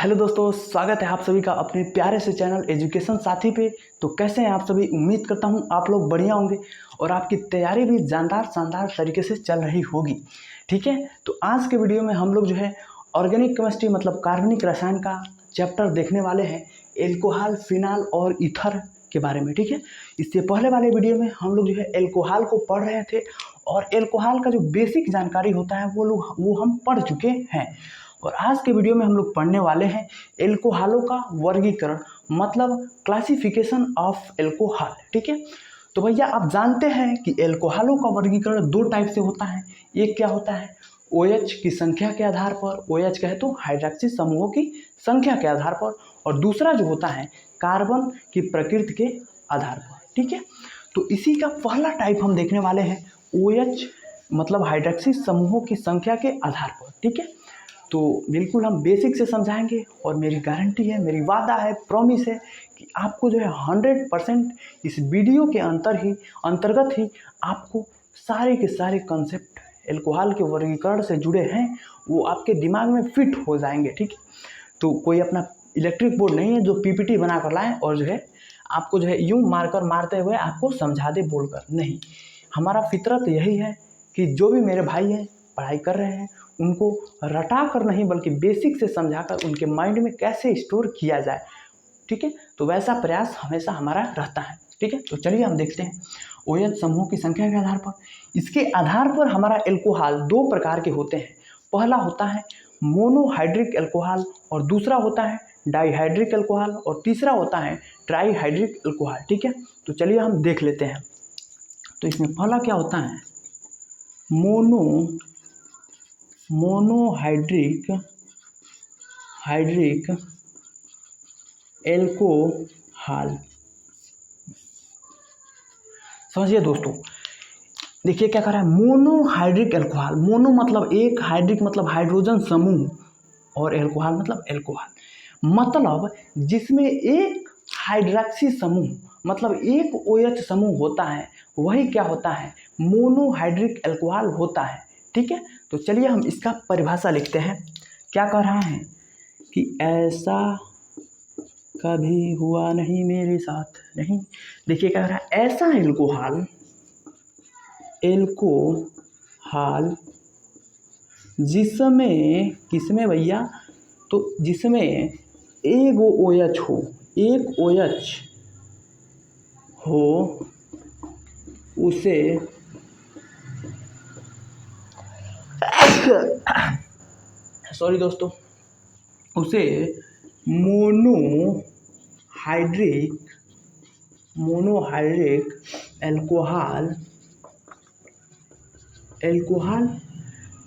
Hello दोस्तों, स्वागत है आप सभी का अपने प्यारे से चैनल एजुकेशन साथी पे। तो कैसे हैं आप सभी? उम्मीद करता हूं आप लोग बढ़िया होंगे और आपकी तैयारी भी जानदार शानदार तरीके से चल रही होगी। ठीक है, तो आज के वीडियो में हम लोग जो है ऑर्गेनिक केमिस्ट्री मतलब कार्बनिक रसायन का चैप्टर देखने वाले हैं, एल्कोहल, फिनाल और ईथर के बारे में। ठीक है, इससे पहले वाले वीडियो में हम लोग जो है एल्कोहल को पढ़ रहे थे और एल्कोहल का जो बेसिक जानकारी होता है वो हम पढ़ चुके हैं। और आज के वीडियो में हम लोग पढ़ने वाले हैं एल्कोहलों का वर्गीकरण मतलब क्लासिफिकेशन ऑफ एल्कोहल। ठीक है, तो भैया आप जानते हैं कि एल्कोहलों का वर्गीकरण दो टाइप से होता है। एक क्या होता है, OH की संख्या के आधार पर, OH कहे तो हाइड्रोक्सी समूहों की संख्या के आधार पर, और दूसरा जो होता है कार्बन की प्रकृति के आधार पर। ठीक है, तो इसी का पहला टाइप हम देखने वाले हैं OH मतलब हाइड्रोक्सी समूहों की संख्या के आधार पर। ठीक है, तो बिल्कुल हम बेसिक से समझाएंगे और मेरी गारंटी है, मेरी वादा है, प्रॉमिस है कि आपको जो है 100% इस वीडियो के अंतर्गत ही आपको सारे के सारे कॉन्सेप्ट एल्कोहल के वर्गीकरण से जुड़े हैं वो आपके दिमाग में फिट हो जाएंगे। ठीक है, तो कोई अपना इलेक्ट्रिक बोर्ड नहीं है जो PPT बना कर लाएँ और जो है आपको जो है यूँ मारकर मारते हुए आपको समझा दे बोलकर। नहीं, हमारा फितरत यही है कि जो भी मेरे भाई हैं पढ़ाई कर रहे हैं उनको रटा कर नहीं बल्कि बेसिक से समझाकर उनके माइंड में कैसे स्टोर किया जाए। ठीक है, तो वैसा प्रयास हमेशा हमारा रहता है। ठीक है, तो चलिए हम देखते हैं OH समूह की संख्या के आधार पर। इसके आधार पर हमारा एल्कोहल दो प्रकार के होते हैं। पहला होता है मोनोहाइड्रिक एल्कोहल और दूसरा होता है डाईहाइड्रिक एल्कोहल और तीसरा होता है ट्राईहाइड्रिक एल्कोहल। ठीक है, तो चलिए हम देख लेते हैं। तो इसमें पहला क्या होता है, मोनोहाइड्रिक एल्कोहल। समझिए दोस्तों, देखिए क्या कर रहा है, मोनोहाइड्रिक एल्कोहल। मोनो मतलब एक, हाइड्रिक मतलब हाइड्रोजन समूह और एल्कोहल मतलब एल्कोहल मतलब जिसमें एक हाइड्रोक्सी समूह मतलब एक OH समूह होता है वही क्या होता है, मोनोहाइड्रिक एल्कोहल होता है। ठीक है, तो चलिए हम इसका परिभाषा लिखते हैं। क्या कह रहा है कि ऐसा कभी हुआ नहीं मेरे साथ। नहीं, देखिए क्या कह रहा है, ऐसा एल्कोहल जिसमें किसमें भैया, तो जिसमें एक OH हो, एक OH हो उसे सॉरी दोस्तों, उसे मोनोहाइड्रिक एल्कोहल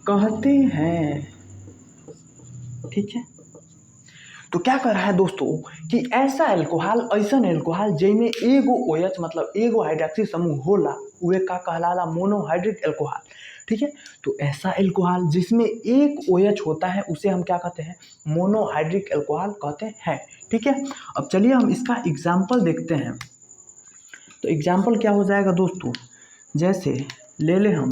कहते हैं। ठीक है, तो क्या कर रहा है दोस्तों कि ऐसा एल्कोहल जिसमें एगो OH मतलब एगो हाइड्रोक्सी समूह होला उहे का कहलाला मोनोहाइड्रिक एल्कोहल। ठीक है, तो ऐसा एल्कोहल जिसमें एक OH होता है उसे हम क्या कहते हैं, मोनोहाइड्रिक एल्कोहल कहते हैं। ठीक है, अब चलिए हम इसका एग्जाम्पल देखते हैं। तो एग्जाम्पल क्या हो जाएगा दोस्तों, जैसे हम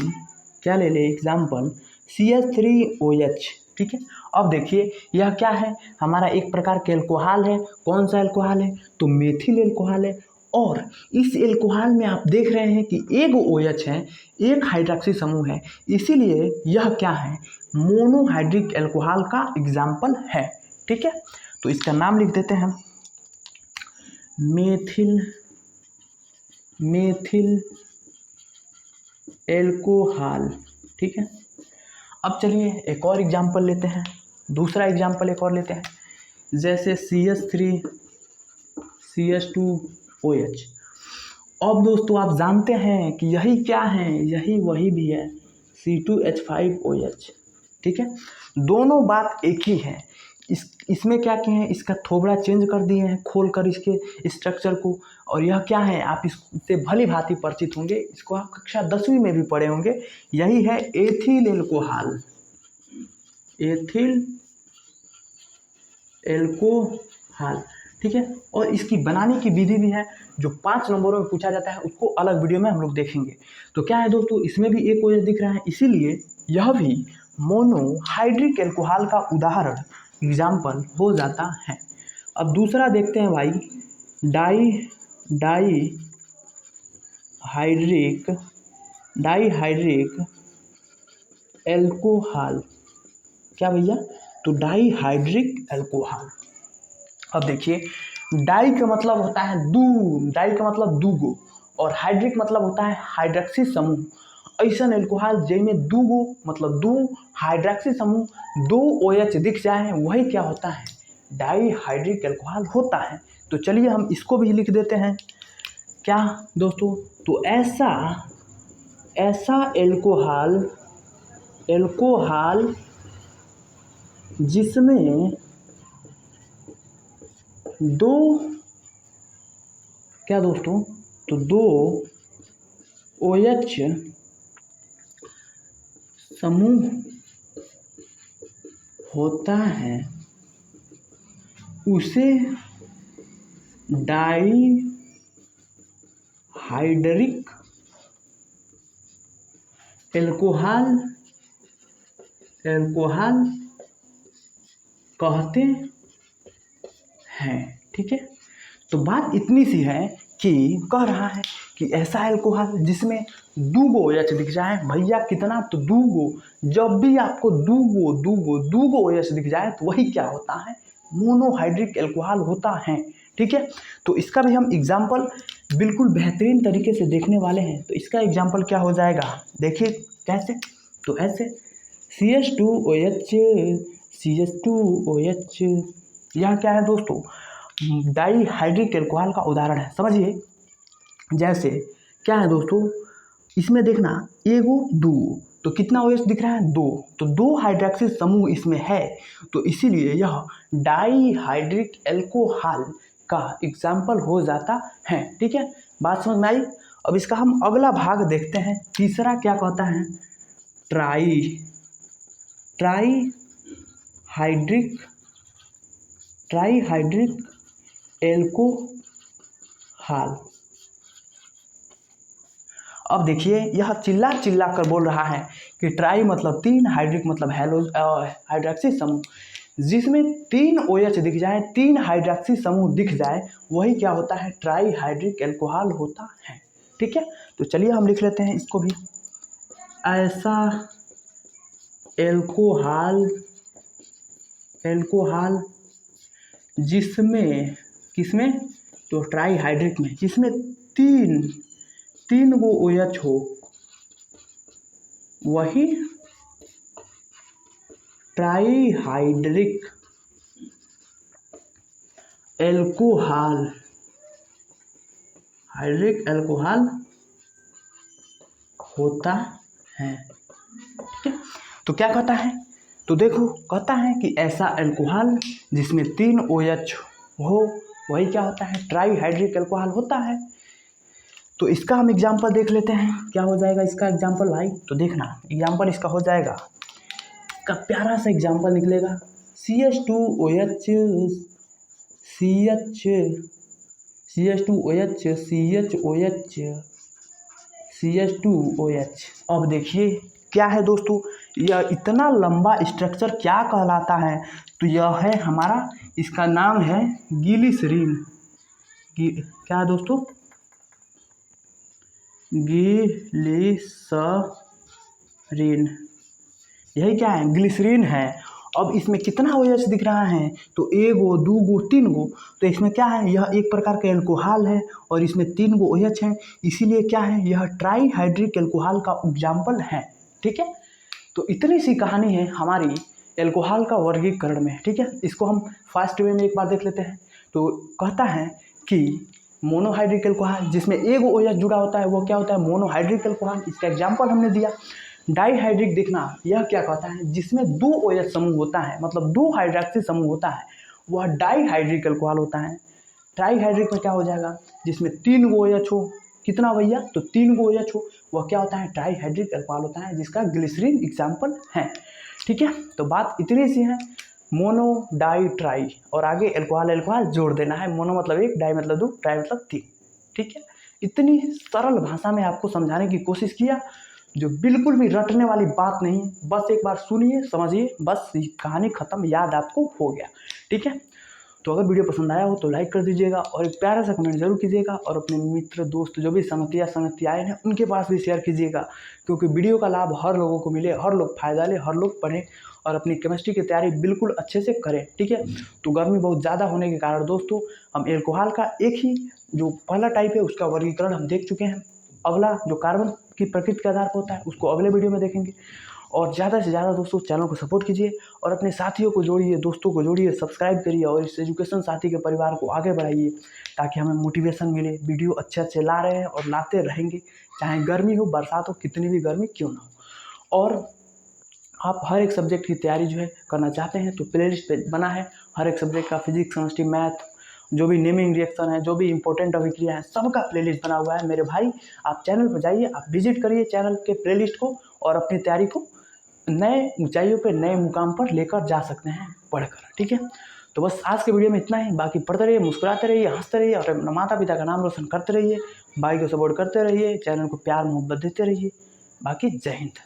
क्या ले एग्जाम्पल CH3OH। ठीक है, अब देखिए यह क्या है, हमारा एक प्रकार के एल्कोहल है। कौन सा एल्कोहल है, तो मेथिल एल्कोहल है। और इस एल्कोहल में आप देख रहे हैं कि एक OH है, एक हाइड्रोक्सी समूह है, इसीलिए यह क्या है, मोनोहाइड्रिक एल्कोहल का एग्जाम्पल है। ठीक है, तो इसका नाम लिख देते हैं मेथिल एल्कोहल। ठीक है, अब चलिए एक और एग्जाम्पल लेते हैं, दूसरा एग्जाम्पल एक और लेते हैं, जैसे CH3CH2OH। अब दोस्तों आप जानते हैं कि यही क्या है, यही वही भी है C2H5OH। ठीक है, दोनों बात एक ही है। इसमें क्या किए हैं, इसका थोबड़ा चेंज कर दिए हैं खोल कर इसके स्ट्रक्चर को। और यह क्या है, आप इससे भली भांति परिचित होंगे, इसको आप कक्षा 10वीं में भी पढ़े होंगे। यही है एथिल एल्कोहल। ठीक है, और इसकी बनाने की विधि भी है जो 5 नंबरों में पूछा जाता है, उसको अलग वीडियो में हम लोग देखेंगे। तो क्या है दोस्तों, इसमें भी एक OH दिख रहा है, इसीलिए यह भी मोनोहाइड्रिक एल्कोहल का उदाहरण एग्जाम्पल हो जाता है। अब दूसरा देखते हैं भाई, डाईहाइड्रिक एल्कोहल। क्या भैया? तो डाईहाइड्रिक एल्कोहल। अब देखिए, डाई का मतलब होता है डाई का मतलब दूगो, और हाइड्रिक मतलब होता है हाइड्रोक्सी समूह। ऐसा एल्कोहल जिनमें दूगो मतलब दो हाइड्रोक्सी समूह 2 OH दिख जाए, वही क्या होता है? डाईहाइड्रिक एल्कोहल होता है। तो चलिए हम इसको भी लिख देते हैं। क्या दोस्तों? तो ऐसा एल्कोहल जिसमें दो, क्या दोस्तों? तो 2 OH समूह होता है, उसे डाईहाइड्रिक एल्कोहल कहते हैं। ठीक है, तो बात इतनी सी है कि कह रहा है कि ऐसा एल्कोहल जिसमें दूगो OH दिख जाए, भैया कितना? तो दूगो। जब भी आपको दूगो OH दिख जाए तो वही क्या होता है? मोनोहाइड्रिक एल्कोहल होता है। ठीक है, तो इसका भी हम एग्जाम्पल बिल्कुल बेहतरीन तरीके से देखने वाले हैं। तो इसका एग्जाम्पल क्या हो जाएगा, देखिए कैसे। तो ऐसे CH2OH, यह क्या है दोस्तों? डाईहाइड्रिक एल्कोहल का उदाहरण है, समझिए। जैसे क्या है दोस्तों, इसमें देखना एगो दूगो, तो कितना OH दिख रहा है? 2। तो 2 हाइड्रोक्सी समूह इसमें है, तो इसीलिए यह डाईहाइड्रिक एल्कोहल का एग्जाम्पल हो जाता है। ठीक है, बात समझ में आई? अब इसका हम अगला भाग देखते हैं। तीसरा क्या कहता है? Trihydric alcohol. अब देखिए, यह चिल्ला कर बोल रहा है कि ट्राई मतलब 3, हाइड्रिक मतलब हाइड्रोक्सी समूह, जिसमें 3 OH दिख जाए, 3 हाइड्रोक्सी समूह दिख जाए, वही क्या होता है? ट्राईहाइड्रिक एल्कोहल होता है। ठीक है, तो चलिए हम लिख लेते हैं इसको भी। ऐसा एल्कोहल जिसमें, किसमें? तो ट्राईहाइड्रिक में, जिसमें तीन गो OH हो, वही ट्राईहाइड्रिक एल्कोहल होता है। ठीक है, तो क्या कहता है? तो देखो, कहता है कि ऐसा एल्कोहल जिसमें 3 OH हो, वही क्या होता है? ट्राईहाइड्रिक एल्कोहल होता है। तो इसका हम एग्जाम्पल देख लेते हैं, क्या हो जाएगा इसका एग्जाम्पल भाई? तो देखना, एग्जाम्पल इसका हो जाएगा, इसका प्यारा सा एग्जाम्पल निकलेगा CH2OH। अब देखिए क्या है दोस्तों, यह इतना लंबा स्ट्रक्चर क्या कहलाता है? तो यह है हमारा, इसका नाम है ग्लिसरीन। क्या है दोस्तों? ग्लिसरीन। यही क्या है? ग्लिसरीन है। अब इसमें कितना OH दिख रहा है? तो एगो, दूगो, 3 गो। तो इसमें क्या है? यह एक प्रकार का एल्कोहल है और इसमें 3 गो OH है, इसीलिए क्या है? यह ट्राईहाइड्रिक एल्कोहल का एग्जाम्पल है। ठीक है, तो इतनी सी कहानी है हमारी एल्कोहल का वर्गीकरण में। ठीक है, इसको हम फास्ट वे में एक बार देख लेते हैं। तो कहता है कि मोनोहाइड्रिक एल्कोहल जिसमें एगो OH जुड़ा होता है, वो क्या होता है? Monohydric alcohol. इसका एग्जाम्पल हमने दिया। डाईहाइड्रिक देखना, यह क्या कहता है? जिसमें 2 OH समूह होता है, मतलब 2 हाइड्रोक्सी समूह होता है, वह डाईहाइड्रिक एल्कोहल होता है। ट्राईहाइड्रिक में क्या हो जाएगा? जिसमें 3 गो OH हो, कितना भैया? तो 3 गो OH हो, वह क्या होता है? ट्राईहाइड्रिक एल्कोहल होता है, जिसका ग्लिसरीन एग्जाम्पल है। ठीक है, तो बात इतनी सी है। मोनो, डाई, ट्राई, और आगे एल्कोहल जोड़ देना है। मोनो मतलब 1, डाई मतलब 2, ट्राई मतलब 3। ठीक है, इतनी सरल भाषा में आपको समझाने की कोशिश किया। जो बिल्कुल भी रटने वाली बात नहीं है। बस एक बार सुनिए, समझिए, बस कहानी ख़त्म, याद आपको हो गया। ठीक है, तो अगर वीडियो पसंद आया हो तो लाइक कर दीजिएगा और एक प्यारा सा कमेंट जरूर कीजिएगा और अपने मित्र दोस्त जो भी संगतियाए हैं उनके पास भी शेयर कीजिएगा, क्योंकि वीडियो का लाभ हर लोगों को मिले, हर लोग फायदा ले, हर लोग पढ़ें और अपनी केमिस्ट्री की तैयारी बिल्कुल अच्छे से करें। ठीक है, तो गर्मी बहुत ज़्यादा होने के कारण दोस्तों हम एल्कोहल का एक ही जो पहला टाइप है उसका वर्गीकरण हम देख चुके हैं। अगला जो कार्बन की प्रकृति के आधार पर होता है उसको अगले वीडियो में देखेंगे। और ज़्यादा से ज़्यादा दोस्तों चैनल को सपोर्ट कीजिए और अपने साथियों को जोड़िए, दोस्तों को जोड़िए, सब्सक्राइब करिए और इस एजुकेशन साथी के परिवार को आगे बढ़ाइए, ताकि हमें मोटिवेशन मिले। वीडियो अच्छे अच्छे ला रहे हैं और लाते रहेंगे, चाहे गर्मी हो, बरसात हो, कितनी भी गर्मी क्यों ना हो। और आप हर एक सब्जेक्ट की तैयारी जो है करना चाहते हैं तो प्लेलिस्ट पे बना है हर एक सब्जेक्ट का, फिजिक्स, केमिस्ट्री, मैथ, जो भी नेमिंग रिएक्शन है, जो भी इंपॉर्टेंट अभिक्रिया है, सबका प्लेलिस्ट बना हुआ है मेरे भाई। आप चैनल पर जाइए, आप विजिट करिए चैनल के प्लेलिस्ट को और अपनी तैयारी को नए ऊंचाइयों पे, नए मुकाम पर लेकर जा सकते हैं पढ़कर। ठीक है, तो बस आज के वीडियो में इतना ही। बाकी पढ़ते रहिए, मुस्कुराते रहिए, हंसते रहिए और अपने माता पिता का नाम रोशन करते रहिए, भाई को सपोर्ट करते रहिए, चैनल को प्यार मोहब्बत देते रहिए। बाकी जय हिंद।